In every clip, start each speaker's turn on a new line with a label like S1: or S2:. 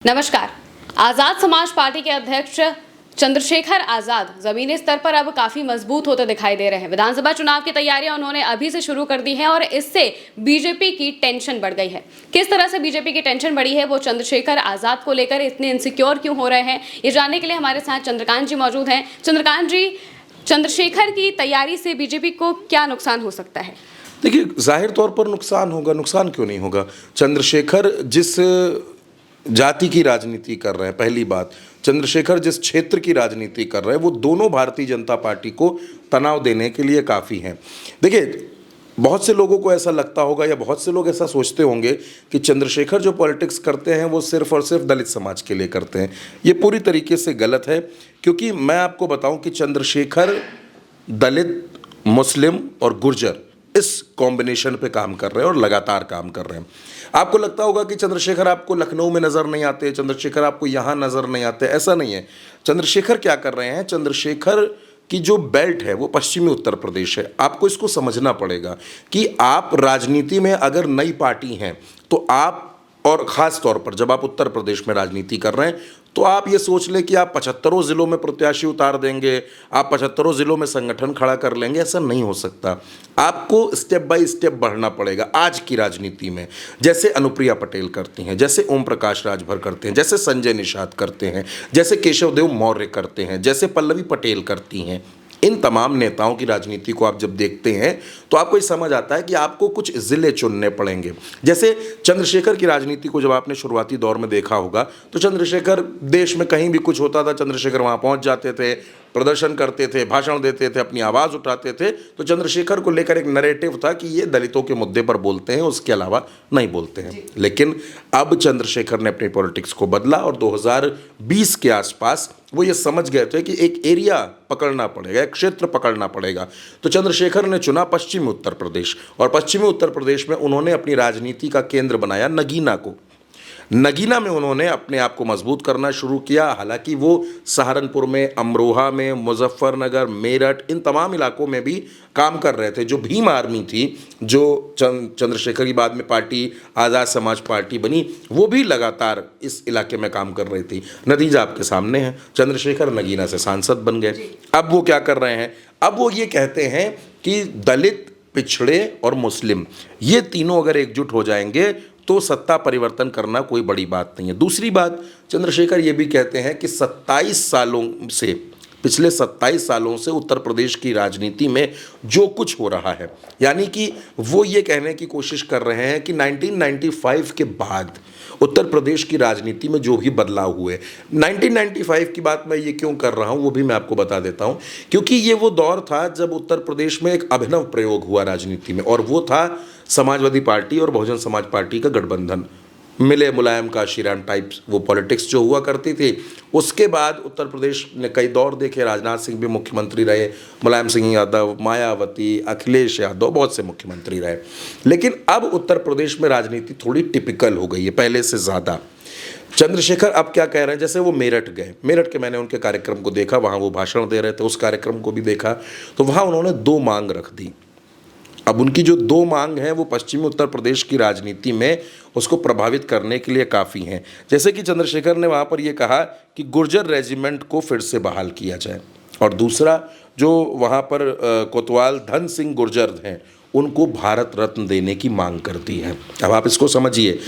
S1: नमस्कार। आजाद समाज पार्टी के अध्यक्ष चंद्रशेखर आजाद जमीनी स्तर पर अब काफी मजबूत होते दिखाई दे रहे हैं। विधानसभा चुनाव की तैयारियां उन्होंने अभी से शुरू कर दी हैं और इससे बीजेपी की टेंशन बढ़ गई है। किस तरह से बीजेपी की टेंशन बढ़ी है, वो चंद्रशेखर आजाद को लेकर इतने इनसिक्योर क्यों हो रहे हैं, ये जानने के लिए हमारे साथ चंद्रकांत जी मौजूद हैं। चंद्रकांत जी, चंद्रशेखर की तैयारी से बीजेपी को क्या नुकसान हो सकता है?
S2: देखिए, जाहिर तौर पर नुकसान होगा। नुकसान क्यों नहीं होगा? चंद्रशेखर जिस जाति की राजनीति कर रहे हैं, पहली बात, चंद्रशेखर जिस क्षेत्र की राजनीति कर रहे हैं, वो दोनों भारतीय जनता पार्टी को तनाव देने के लिए काफ़ी हैं। देखिए, बहुत से लोगों को ऐसा लगता होगा या बहुत से लोग ऐसा सोचते होंगे कि चंद्रशेखर जो पॉलिटिक्स करते हैं वो सिर्फ और सिर्फ दलित समाज के लिए करते हैं। ये पूरी तरीके से गलत है, क्योंकि मैं आपको बताऊं कि चंद्रशेखर दलित, मुस्लिम और गुर्जर इस कॉम्बिनेशन पे काम कर रहे हैं और लगातार काम कर रहे हैं। आपको लगता होगा कि चंद्रशेखर आपको लखनऊ में नज़र नहीं आते, चंद्रशेखर आपको यहाँ नज़र नहीं आते। ऐसा नहीं है। चंद्रशेखर क्या कर रहे हैं? चंद्रशेखर की जो बेल्ट है वो पश्चिमी उत्तर प्रदेश है। आपको इसको समझना पड़ेगा कि आप राजनीति में अगर नई पार्टी हैं तो आप, और ख़ास तौर पर जब आप उत्तर प्रदेश में राजनीति कर रहे हैं, तो आप ये सोच लें कि आप 75 ज़िलों में प्रत्याशी उतार देंगे, आप 75 ज़िलों में संगठन खड़ा कर लेंगे। ऐसा नहीं हो सकता। आपको स्टेप बाय स्टेप बढ़ना पड़ेगा। आज की राजनीति में जैसे अनुप्रिया पटेल करती हैं, जैसे ओम प्रकाश राजभर करते हैं, जैसे संजय निषाद करते हैं, जैसे केशव देव मौर्य करते हैं, जैसे पल्लवी पटेल करती हैं, इन तमाम नेताओं की राजनीति को आप जब देखते हैं तो आपको ये समझ आता है कि आपको कुछ ज़िले चुनने पड़ेंगे। जैसे चंद्रशेखर की राजनीति को जब आपने शुरुआती दौर में देखा होगा तो चंद्रशेखर, देश में कहीं भी कुछ होता था, चंद्रशेखर वहाँ पहुँच जाते थे, प्रदर्शन करते थे, भाषण देते थे, अपनी आवाज़ उठाते थे। तो चंद्रशेखर को लेकर एक नैरेटिव था कि ये दलितों के मुद्दे पर बोलते हैं, उसके अलावा नहीं बोलते हैं। लेकिन अब चंद्रशेखर ने अपनी पॉलिटिक्स को बदला और 2020 के आसपास वो ये समझ गए थे कि एक एरिया पकड़ना पड़ेगा, एक क्षेत्र पकड़ना पड़ेगा। तो चंद्रशेखर ने चुना पश्चिमी उत्तर प्रदेश, और पश्चिमी उत्तर प्रदेश में उन्होंने अपनी राजनीति का केंद्र बनाया नगीना को। नगीना में उन्होंने अपने आप को मजबूत करना शुरू किया। हालांकि वो सहारनपुर में, अमरोहा में, मुजफ्फरनगर, मेरठ, इन तमाम इलाकों में भी काम कर रहे थे। जो भीम आर्मी थी, जो चंद्रशेखर की बाद में पार्टी आज़ाद समाज पार्टी बनी, वो भी लगातार इस इलाके में काम कर रही थी। नतीजा आपके सामने है, चंद्रशेखर नगीना से सांसद बन गए। अब वो क्या कर रहे हैं? अब वो ये कहते हैं कि दलित, पिछड़े और मुस्लिम, ये तीनों अगर एकजुट हो जाएंगे तो सत्ता परिवर्तन करना कोई बड़ी बात नहीं है। दूसरी बात, चंद्रशेखर ये भी कहते हैं कि 27 सालों से, पिछले 27 सालों से उत्तर प्रदेश की राजनीति में जो कुछ हो रहा है, यानी कि वो ये कहने की कोशिश कर रहे हैं कि 1995 के बाद उत्तर प्रदेश की राजनीति में जो भी बदलाव हुए, 1995 की बात मैं ये क्यों कर रहा हूँ वो भी मैं आपको बता देता हूँ। क्योंकि ये वो दौर था जब उत्तर प्रदेश में एक अभिनव प्रयोग हुआ राजनीति में, और वो था समाजवादी पार्टी और बहुजन समाज पार्टी का गठबंधन। मिले मुलायम का शीरान टाइप्स वो पॉलिटिक्स जो हुआ करती थी। उसके बाद उत्तर प्रदेश ने कई दौर देखे। राजनाथ सिंह भी मुख्यमंत्री रहे, मुलायम सिंह यादव, मायावती, अखिलेश यादव, बहुत से मुख्यमंत्री रहे। लेकिन अब उत्तर प्रदेश में राजनीति थोड़ी टिपिकल हो गई है पहले से ज़्यादा। चंद्रशेखर अब क्या कह रहे हैं? जैसे वो मेरठ गए, मेरठ के मैंने उनके कार्यक्रम को देखा, वहाँ वो भाषण दे रहे थे, उस कार्यक्रम को भी देखा, तो वहाँ उन्होंने 2 मांग रख दी। अब उनकी जो 2 मांग हैं वो पश्चिमी उत्तर प्रदेश की राजनीति में उसको प्रभावित करने के लिए काफ़ी हैं। जैसे कि चंद्रशेखर ने वहाँ पर ये कहा कि गुर्जर रेजिमेंट को फिर से बहाल किया जाए, और दूसरा, जो वहाँ पर कोतवाल धन सिंह गुर्जर हैं उनको भारत रत्न देने की मांग करती है। अब आप इसको समझिए,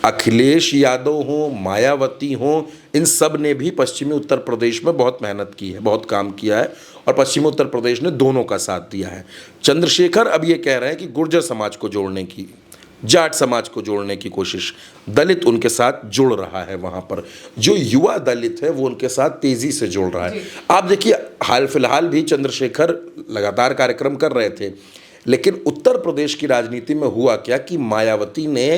S2: अखिलेश यादव हों, मायावती हों, इन सब ने भी पश्चिमी उत्तर प्रदेश में बहुत मेहनत की है, बहुत काम किया है, और पश्चिमी उत्तर प्रदेश ने दोनों का साथ दिया है। चंद्रशेखर अब ये कह रहे हैं कि गुर्जर समाज को जोड़ने की, जाट समाज को जोड़ने की कोशिश, दलित उनके साथ जुड़ रहा है। वहाँ पर जो युवा दलित है वो उनके साथ तेज़ी से जुड़ रहा है। आप देखिए, हाल फिलहाल भी चंद्रशेखर लगातार कार्यक्रम कर रहे थे, लेकिन उत्तर प्रदेश की राजनीति में हुआ क्या कि मायावती ने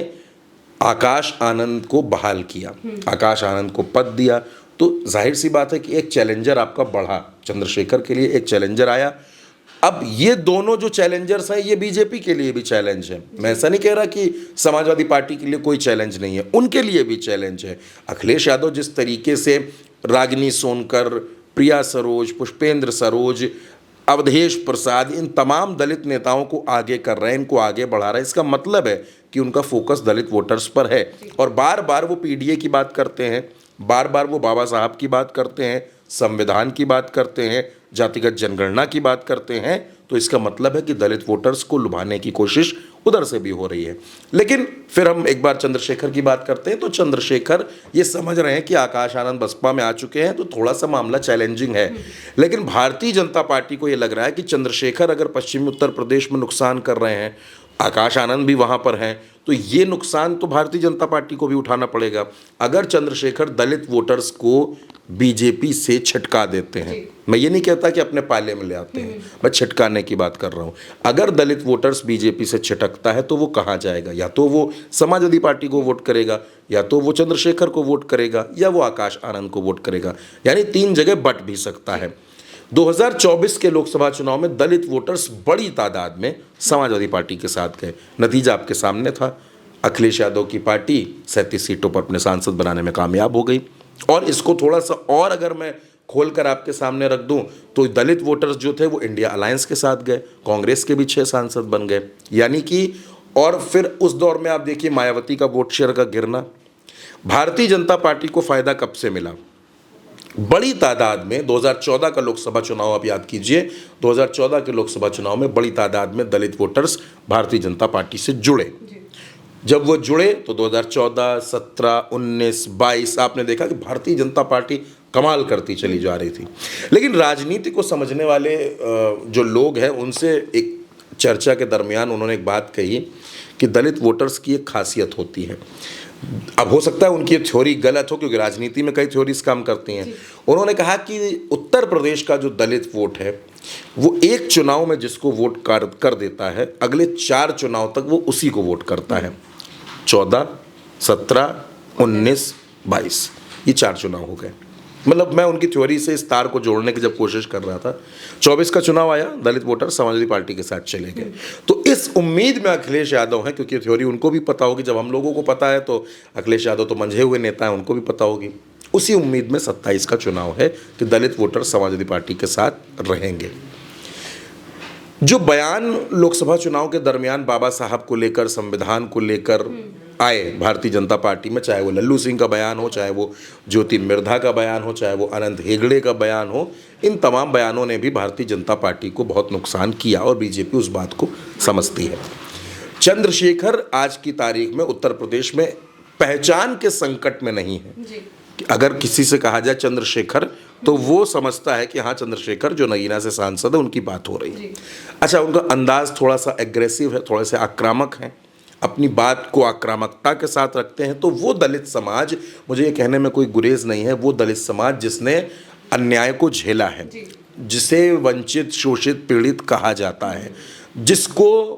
S2: आकाश आनंद को बहाल किया, आकाश आनंद को पद दिया। तो जाहिर सी बात है कि एक चैलेंजर आपका बढ़ा, चंद्रशेखर के लिए एक चैलेंजर आया। अब ये दोनों जो चैलेंजर्स हैं ये बीजेपी के लिए भी चैलेंज है। मैं ऐसा नहीं कह रहा कि समाजवादी पार्टी के लिए कोई चैलेंज नहीं है, उनके लिए भी चैलेंज है। अखिलेश यादव जिस तरीके से रागिनी सोनकर, प्रिया सरोज, पुष्पेंद्र सरोज, अवधेश प्रसाद, इन तमाम दलित नेताओं को आगे कर रहे हैं, इनको आगे बढ़ा रहे हैं, इसका मतलब है कि उनका फोकस दलित वोटर्स पर है और बार बार वो पीडीए की बात करते हैं, बार बार वो बाबा साहब की बात करते हैं, संविधान की बात करते हैं, जातिगत जनगणना की बात करते हैं, तो इसका मतलब है कि दलित वोटर्स को लुभाने की कोशिश उधर से भी हो रही है। लेकिन फिर हम एक बार चंद्रशेखर की बात करते हैं तो चंद्रशेखर ये समझ रहे हैं कि आकाश आनंद बसपा में आ चुके हैं तो थोड़ा सा मामला चैलेंजिंग है। लेकिन भारतीय जनता पार्टी को ये लग रहा है कि चंद्रशेखर अगर पश्चिमी उत्तर प्रदेश में नुकसान कर रहे हैं, आकाश आनंद भी वहाँ पर हैं, तो ये नुकसान तो भारतीय जनता पार्टी को भी उठाना पड़ेगा। अगर चंद्रशेखर दलित वोटर्स को बीजेपी से छिटका देते हैं, मैं ये नहीं कहता कि अपने पाले में ले आते हैं, मैं छिटकाने की बात कर रहा हूँ। अगर दलित वोटर्स बीजेपी से छिटकता है तो वो कहाँ जाएगा? या तो वो समाजवादी पार्टी को वोट करेगा, या तो वो चंद्रशेखर को वोट करेगा, या वो आकाश आनंद को वोट करेगा। यानी 3 जगह बट भी सकता है। 2024 के लोकसभा चुनाव में दलित वोटर्स बड़ी तादाद में समाजवादी पार्टी के साथ गए। नतीजा आपके सामने था। अखिलेश यादव की पार्टी 37 सीटों पर अपने सांसद बनाने में कामयाब हो गई। और इसको थोड़ा सा और अगर मैं खोलकर आपके सामने रख दूं तो दलित वोटर्स जो थे वो इंडिया अलायंस के साथ गए, कांग्रेस के भी 6 सांसद बन गए। यानी कि और फिर उस दौर में आप देखिए मायावती का वोट शेयर का गिरना। भारतीय जनता पार्टी को फायदा कब से मिला? बड़ी तादाद में 2014 का लोकसभा चुनाव आप याद कीजिए, 2014 के लोकसभा चुनाव में बड़ी तादाद में दलित वोटर्स भारतीय जनता पार्टी से जुड़े। जब वो जुड़े तो 2014, 17, 19, 22 आपने देखा कि भारतीय जनता पार्टी कमाल करती चली जा रही थी। लेकिन राजनीति को समझने वाले जो लोग हैं उनसे एक चर्चा के दरमियान उन्होंने एक बात कही कि दलित वोटर्स की एक खासियत होती है। अब हो सकता है उनकी थ्योरी गलत हो क्योंकि राजनीति में कई थ्योरीज काम करती हैं। उन्होंने कहा कि उत्तर प्रदेश का जो दलित वोट है वो एक चुनाव में जिसको वोट कर देता है, अगले 4 चुनाव तक वो उसी को वोट करता है। 14, 17, 19, 22 ये 4 चुनाव हो गए। मतलब मैं उनकी थ्योरी से इस तार को जोड़ने की जब कोशिश कर रहा था, 24 का चुनाव आया, दलित वोटर समाजवादी पार्टी के साथ चले गए। तो इस उम्मीद में अखिलेश यादव हैं, क्योंकि थ्योरी उनको भी पता होगी, जब हम लोगों को पता है तो अखिलेश यादव तो मंझे हुए नेता हैं, उनको भी पता होगी। उसी उम्मीद में 27 का चुनाव है कि दलित वोटर समाजवादी पार्टी के साथ रहेंगे। जो बयान लोकसभा चुनाव के दरमियान बाबा साहब को लेकर, संविधान को लेकर आए भारतीय जनता पार्टी में, चाहे वो लल्लू सिंह का बयान हो, चाहे वो ज्योति मिर्धा का बयान हो, चाहे वो अनंत हेगड़े का बयान हो, इन तमाम बयानों ने भी भारतीय जनता पार्टी को बहुत नुकसान किया और बीजेपी उस बात को समझती है। चंद्रशेखर आज की तारीख में उत्तर प्रदेश में पहचान के संकट में नहीं है। अगर किसी से कहा जाए चंद्रशेखर तो वो समझता है कि हाँ चंद्रशेखर जो नगीना से सांसद है उनकी बात हो रही है। अच्छा, उनका अंदाज थोड़ा सा एग्रेसिव है, थोड़े से आक्रामक हैं, अपनी बात को आक्रामकता के साथ रखते हैं। तो वो दलित समाज, मुझे ये कहने में कोई गुरेज नहीं है, वो दलित समाज जिसने अन्याय को झेला है, जिसे वंचित, शोषित, पीड़ित कहा जाता है, जिसको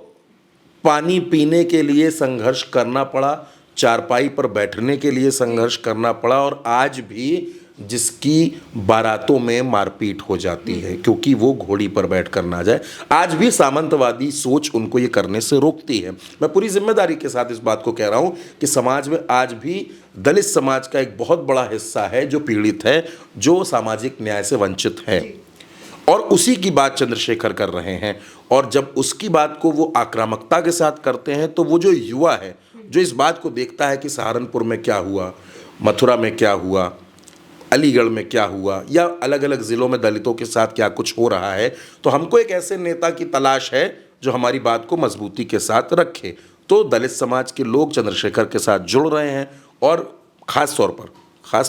S2: पानी पीने के लिए संघर्ष करना पड़ा, चारपाई पर बैठने के लिए संघर्ष करना पड़ा, और आज भी जिसकी बारातों में मारपीट हो जाती है क्योंकि वो घोड़ी पर बैठकर ना जाए। आज भी सामंतवादी सोच उनको ये करने से रोकती है। मैं पूरी जिम्मेदारी के साथ इस बात को कह रहा हूँ कि समाज में आज भी दलित समाज का एक बहुत बड़ा हिस्सा है जो पीड़ित है, जो सामाजिक न्याय से वंचित है, और उसी की बात चंद्रशेखर कर रहे हैं। और जब उसकी बात को वो आक्रामकता के साथ करते हैं तो वो जो युवा है, जो इस बात को देखता है कि सहारनपुर में क्या हुआ, मथुरा में क्या हुआ, अलीगढ़ में क्या हुआ, या अलग अलग ज़िलों में दलितों के साथ क्या कुछ हो रहा है, तो हमको एक ऐसे नेता की तलाश है जो हमारी बात को मजबूती के साथ रखे। तो दलित समाज के लोग चंद्रशेखर के साथ जुड़ रहे हैं और ख़ास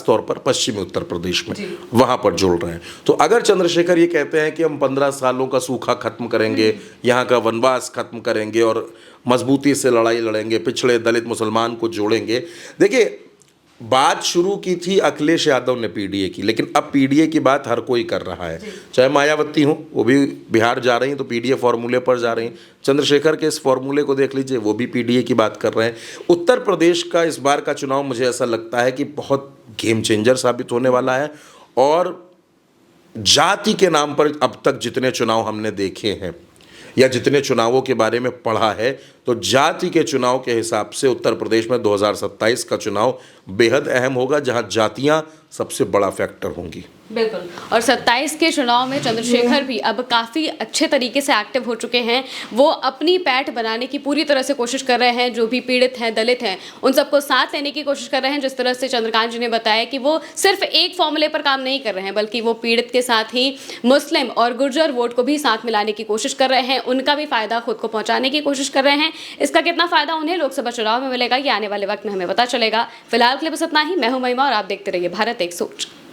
S2: तौर पर पश्चिमी उत्तर प्रदेश में वहाँ पर जुड़ रहे हैं। तो अगर चंद्रशेखर ये कहते हैं कि हम 15 सालों का सूखा खत्म करेंगे, यहाँ का वनवास खत्म करेंगे और मजबूती से लड़ाई लड़ेंगे, पिछड़े दलित मुसलमान को जोड़ेंगे। देखिए, बात शुरू की थी अखिलेश यादव ने पीडीए की, लेकिन अब पीडीए की बात हर कोई कर रहा है। चाहे मायावती हो, वो भी बिहार जा रही हैं तो पीडीए फॉर्मूले पर जा रही हैं। चंद्रशेखर के इस फॉर्मूले को देख लीजिए, वो भी पीडीए की बात कर रहे हैं। उत्तर प्रदेश का इस बार का चुनाव मुझे ऐसा लगता है कि बहुत गेम चेंजर साबित होने वाला है। और जाति के नाम पर अब तक जितने चुनाव हमने देखे हैं या जितने चुनावों के बारे में पढ़ा है, तो जाति के चुनाव के हिसाब से उत्तर प्रदेश में 2027 का चुनाव बेहद अहम होगा, जहां जातियां सबसे बड़ा फैक्टर होंगी।
S1: बिल्कुल। और 27 के चुनाव में चंद्रशेखर भी अब काफ़ी अच्छे तरीके से एक्टिव हो चुके हैं। वो अपनी पैठ बनाने की पूरी तरह से कोशिश कर रहे हैं। जो भी पीड़ित हैं, दलित हैं, उन सबको साथ लेने की कोशिश कर रहे हैं। जिस तरह से चंद्रकांत जी ने बताया कि वो सिर्फ एक फॉर्मूले पर काम नहीं कर रहे हैं, बल्कि वो पीड़ित के साथ ही मुस्लिम और गुर्जर वोट को भी साथ मिलाने की कोशिश कर रहे हैं। उनका भी फायदा खुद को पहुंचाने की कोशिश कर रहे हैं। इसका कितना फायदा उन्हें लोकसभा चुनाव में मिलेगा, ये आने वाले वक्त में हमें पता चलेगा। फिलहाल के लिए बस इतना ही। मैं हूं महिमा और आप देखते रहिए भारत एक सोच।